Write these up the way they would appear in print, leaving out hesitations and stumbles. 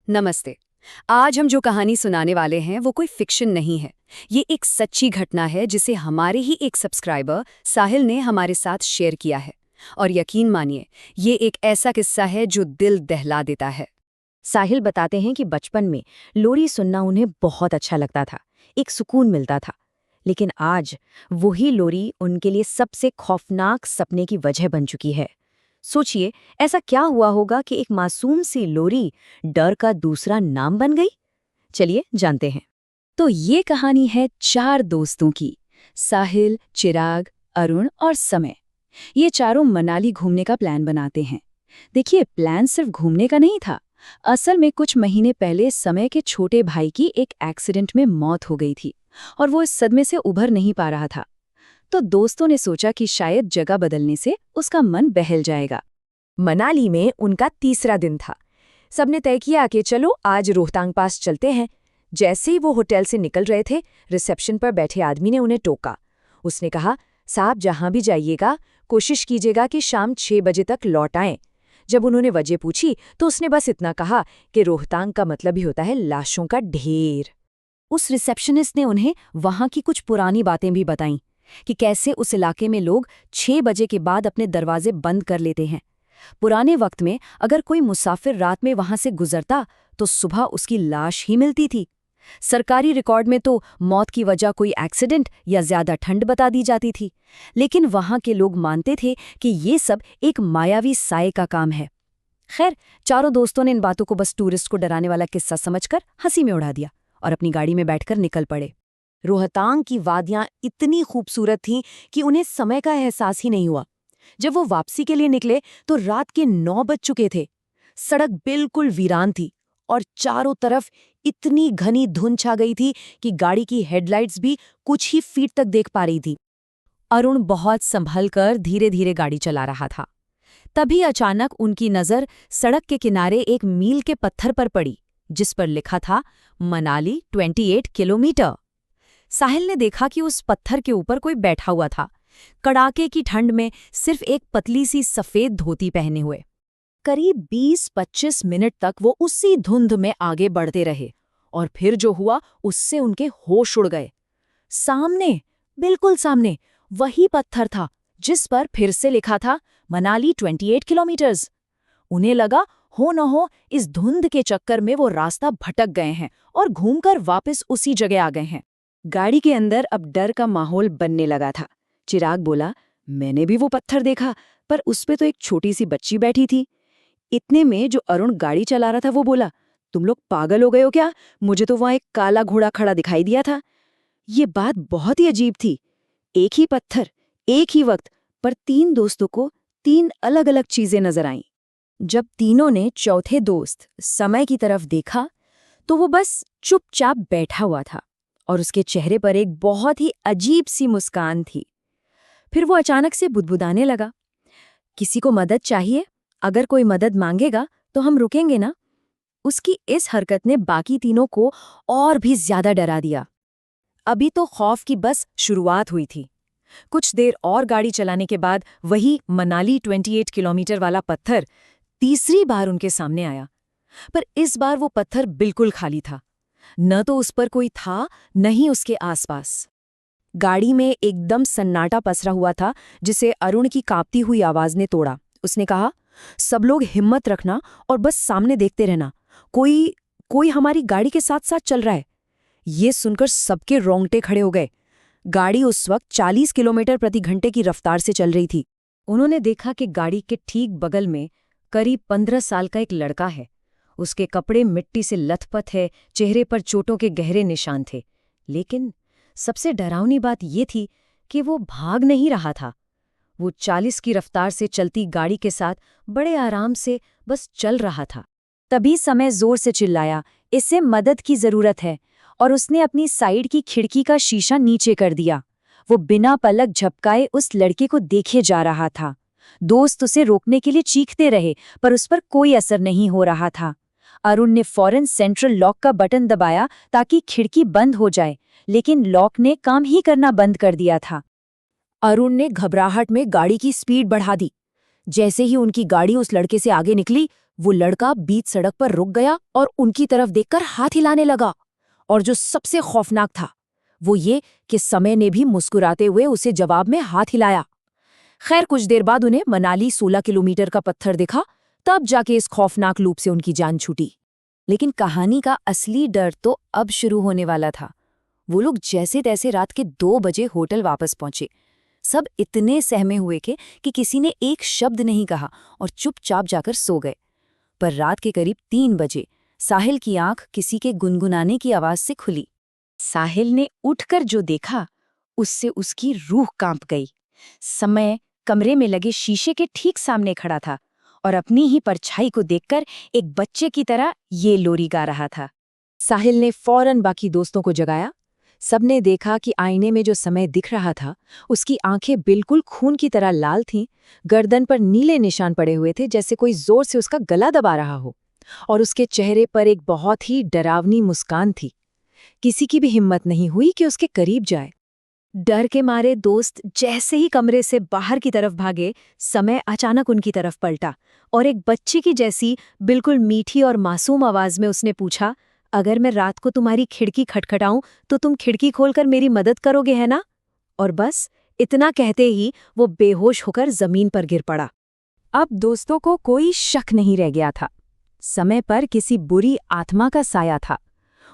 नमस्ते। आज हम जो कहानी सुनाने वाले हैं वो कोई फिक्शन नहीं है। ये एक सच्ची घटना है जिसे हमारे ही एक सब्सक्राइबर साहिल ने हमारे साथ शेयर किया है। और यकीन मानिए, ये एक ऐसा किस्सा है जो दिल दहला देता है। साहिल बताते हैं कि बचपन में लोरी सुनना उन्हें बहुत अच्छा लगता था, एक सुकून मिलता था। लेकिन आज वही लोरी उनके लिए सबसे खौफनाक सपने की वजह बन चुकी है। सोचिए, ऐसा क्या हुआ होगा कि एक मासूम सी लोरी डर का दूसरा नाम बन गई। चलिए जानते हैं। तो ये कहानी है 4 दोस्तों की, साहिल, चिराग, अरुण और समय। ये चारों मनाली घूमने का प्लान बनाते हैं। देखिए, प्लान सिर्फ घूमने का नहीं था। असल में कुछ महीने पहले समय के छोटे भाई की एक एक्सीडेंट में मौत हो गई थी और वो इस सदमे से उभर नहीं पा रहा था। तो दोस्तों ने सोचा कि शायद जगह बदलने से उसका मन बहल जाएगा। मनाली में उनका तीसरा दिन था। सबने तय किया कि चलो आज रोहतांग पास चलते हैं। जैसे ही वो होटल से निकल रहे थे, रिसेप्शन पर बैठे आदमी ने उन्हें टोका। उसने कहा, साहब जहां भी जाइएगा कोशिश कीजिएगा कि शाम 6 बजे तक लौट आएं। जब उन्होंने वजह पूछी तो उसने बस इतना कहा कि रोहतांग का मतलब ही होता है लाशों का ढेर। उस रिसेप्शनिस्ट ने उन्हें वहां की कुछ पुरानी बातें भी बताईं कि कैसे उस इलाके में लोग 6 बजे के बाद अपने दरवाजे बंद कर लेते हैं। पुराने वक्त में अगर कोई मुसाफिर रात में वहां से गुजरता तो सुबह उसकी लाश ही मिलती थी। सरकारी रिकॉर्ड में तो मौत की वजह कोई एक्सीडेंट या ज्यादा ठंड बता दी जाती थी, लेकिन वहां के लोग मानते थे कि ये सब एक मायावी साये का काम है। खैर, चारों दोस्तों ने इन बातों को बस टूरिस्ट को डराने वाला किस्सा समझकर हंसी में उड़ा दिया और अपनी गाड़ी में बैठकर निकल पड़े। रोहतांग की वादियां इतनी खूबसूरत थीं कि उन्हें समय का एहसास ही नहीं हुआ। जब वो वापसी के लिए निकले तो रात के 9 बज चुके थे। सड़क बिल्कुल वीरान थी और चारों तरफ इतनी घनी धुंध छा गई थी कि गाड़ी की हेडलाइट्स भी कुछ ही फीट तक देख पा रही थी। अरुण बहुत संभल कर धीरे धीरे गाड़ी चला रहा था। तभी अचानक उनकी नज़र सड़क के किनारे एक मील के पत्थर पर पड़ी, जिस पर लिखा था मनाली 28 किलोमीटर। साहिल ने देखा कि उस पत्थर के ऊपर कोई बैठा हुआ था, कड़ाके की ठंड में सिर्फ एक पतली सी सफेद धोती पहने हुए। करीब 20-25 मिनट तक वो उसी धुंध में आगे बढ़ते रहे और फिर जो हुआ उससे उनके होश उड़ गए। सामने, बिल्कुल सामने, वही पत्थर था जिस पर फिर से लिखा था मनाली 28 किलोमीटर्स। उन्हें लगा हो न हो इस धुंध के चक्कर में वो रास्ता भटक गए हैं और घूमकर वापस उसी जगह आ गए हैं। गाड़ी के अंदर अब डर का माहौल बनने लगा था। चिराग बोला, मैंने भी वो पत्थर देखा, पर उस पे तो एक छोटी सी बच्ची बैठी थी। इतने में जो अरुण गाड़ी चला रहा था वो बोला, तुम लोग पागल हो गए हो क्या? मुझे तो वहां एक काला घोड़ा खड़ा दिखाई दिया था। ये बात बहुत ही अजीब थी। एक ही पत्थर, एक ही वक्त, पर 3 दोस्तों को 3 अलग अलग चीजें नजर आईं। जब तीनों ने चौथे दोस्त समय की तरफ देखा तो वो बस चुपचाप बैठा हुआ था और उसके चेहरे पर एक बहुत ही अजीब सी मुस्कान थी। फिर वो अचानक से बुदबुदाने लगा, किसी को मदद चाहिए? अगर कोई मदद मांगेगा तो हम रुकेंगे ना। उसकी इस हरकत ने बाकी तीनों को और भी ज्यादा डरा दिया। अभी तो खौफ की बस शुरुआत हुई थी। कुछ देर और गाड़ी चलाने के बाद वही मनाली 28 किलोमीटर वाला पत्थर तीसरी बार उनके सामने आया, पर इस बार वो पत्थर बिल्कुल खाली था। न तो उस पर कोई था, न ही उसके आसपास। गाड़ी में एकदम सन्नाटा पसरा हुआ था, जिसे अरुण की कांपती हुई आवाज ने तोड़ा। उसने कहा, सब लोग हिम्मत रखना और बस सामने देखते रहना। कोई हमारी गाड़ी के साथ साथ चल रहा है। ये सुनकर सबके रोंगटे खड़े हो गए। गाड़ी उस वक्त 40 किलोमीटर प्रति घंटे की रफ्तार से चल रही थी। उन्होंने देखा कि गाड़ी के ठीक बगल में करीब 15 साल का एक लड़का है। उसके कपड़े मिट्टी से लथपथ है, चेहरे पर चोटों के गहरे निशान थे। लेकिन सबसे डरावनी बात ये थी कि वो भाग नहीं रहा था। वो 40 की रफ्तार से चलती गाड़ी के साथ बड़े आराम से बस चल रहा था। तभी समय जोर से चिल्लाया, इससे मदद की जरूरत है, और उसने अपनी साइड की खिड़की का शीशा नीचे कर दिया। वो बिना पलक झपकाए उस लड़के को देखे जा रहा था। दोस्त उसे रोकने के लिए चीखते रहे, पर उस पर कोई असर नहीं हो रहा था। अरुण ने फौरन सेंट्रल लॉक का बटन दबाया ताकि खिड़की बंद हो जाए, लेकिन लॉक ने काम ही करना बंद कर दिया था। अरुण ने घबराहट में गाड़ी की स्पीड बढ़ा दी। जैसे ही उनकी गाड़ी उस लड़के से आगे निकली, वो लड़का बीच सड़क पर रुक गया और उनकी तरफ देखकर हाथ हिलाने लगा। और जो सबसे खौफनाक था वो ये कि समय ने भी मुस्कुराते हुए उसे जवाब में हाथ हिलाया। खैर, कुछ देर बाद उन्हें मनाली 16 किलोमीटर का पत्थर दिखा, तब जाके इस खौफनाक लूप से उनकी जान छूटी। लेकिन कहानी का असली डर तो अब शुरू होने वाला था। वो लोग जैसे तैसे रात के 2 बजे होटल वापस पहुंचे। सब इतने सहमे हुए थे कि किसी ने एक शब्द नहीं कहा और चुपचाप जाकर सो गए। पर रात के करीब 3 बजे साहिल की आंख किसी के गुनगुनाने की आवाज से खुली। साहिल ने उठकर जो देखा उससे उसकी रूह कांप गई। समय कमरे में लगे शीशे के ठीक सामने खड़ा था और अपनी ही परछाई को देखकर एक बच्चे की तरह ये लोरी गा रहा था। साहिल ने फौरन बाकी दोस्तों को जगाया। सबने देखा कि आईने में जो समय दिख रहा था उसकी आंखें बिल्कुल खून की तरह लाल थीं, गर्दन पर नीले निशान पड़े हुए थे जैसे कोई जोर से उसका गला दबा रहा हो, और उसके चेहरे पर एक बहुत ही डरावनी मुस्कान थी। किसी की भी हिम्मत नहीं हुई कि उसके करीब जाए। डर के मारे दोस्त जैसे ही कमरे से बाहर की तरफ भागे, समय अचानक उनकी तरफ पलटा और एक बच्चे की जैसी बिल्कुल मीठी और मासूम आवाज में उसने पूछा, अगर मैं रात को तुम्हारी खिड़की खटखटाऊं तो तुम खिड़की खोलकर मेरी मदद करोगे, है ना? और बस इतना कहते ही वो बेहोश होकर जमीन पर गिर पड़ा। अब दोस्तों को कोई शक नहीं रह गया था। समय पर किसी बुरी आत्मा का साया था।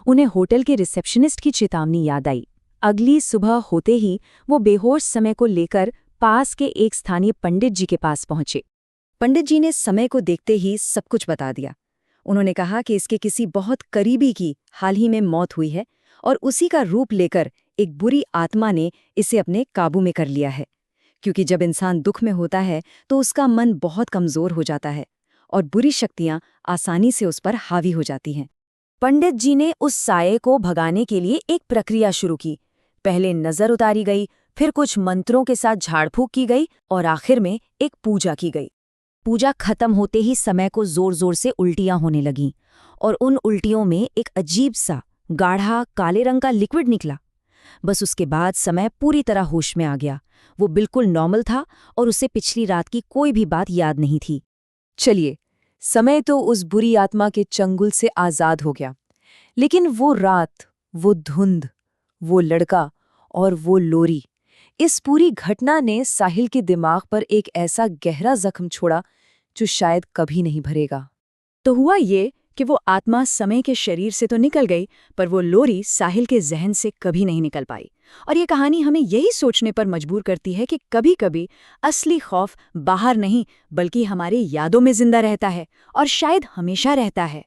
उन्हें होटल के रिसेप्शनिस्ट की चेतावनी याद आई। अगली सुबह होते ही वो बेहोश समय को लेकर पास के एक स्थानीय पंडित जी के पास पहुंचे। पंडित जी ने समय को देखते ही सब कुछ बता दिया। उन्होंने कहा कि इसके किसी बहुत करीबी की हाल ही में मौत हुई है और उसी का रूप लेकर एक बुरी आत्मा ने इसे अपने काबू में कर लिया है। क्योंकि जब इंसान दुख में होता है तो उसका मन बहुत कमजोर हो जाता है और बुरी शक्तियां आसानी से उस पर हावी हो जाती हैं। पंडित जी ने उस साये को भगाने के लिए एक प्रक्रिया शुरू की। पहले नजर उतारी गई, फिर कुछ मंत्रों के साथ झाड़-फूक की गई और आखिर में एक पूजा की गई। पूजा खत्म होते ही समय को जोर-जोर से उल्टियां होने लगीं और उन उल्टियों में एक अजीब सा गाढ़ा काले रंग का लिक्विड निकला। बस उसके बाद समय पूरी तरह होश में आ गया। वो बिल्कुल नॉर्मल था और उसे पिछली रात की कोई भी बात याद नहीं थी। चलिए, समय तो उस बुरी आत्मा के चंगुल से आजाद हो गया, लेकिन वो रात, वो धुंध, वो लड़का और वो लोरी, इस पूरी घटना ने साहिल के दिमाग पर एक ऐसा गहरा जख्म छोड़ा जो शायद कभी नहीं भरेगा। तो हुआ ये कि वो आत्मा समय के शरीर से तो निकल गई, पर वो लोरी साहिल के जहन से कभी नहीं निकल पाई। और ये कहानी हमें यही सोचने पर मजबूर करती है कि कभी-कभी असली खौफ बाहर नहीं बल्कि हमारी यादों में जिंदा रहता है, और शायद हमेशा रहता है।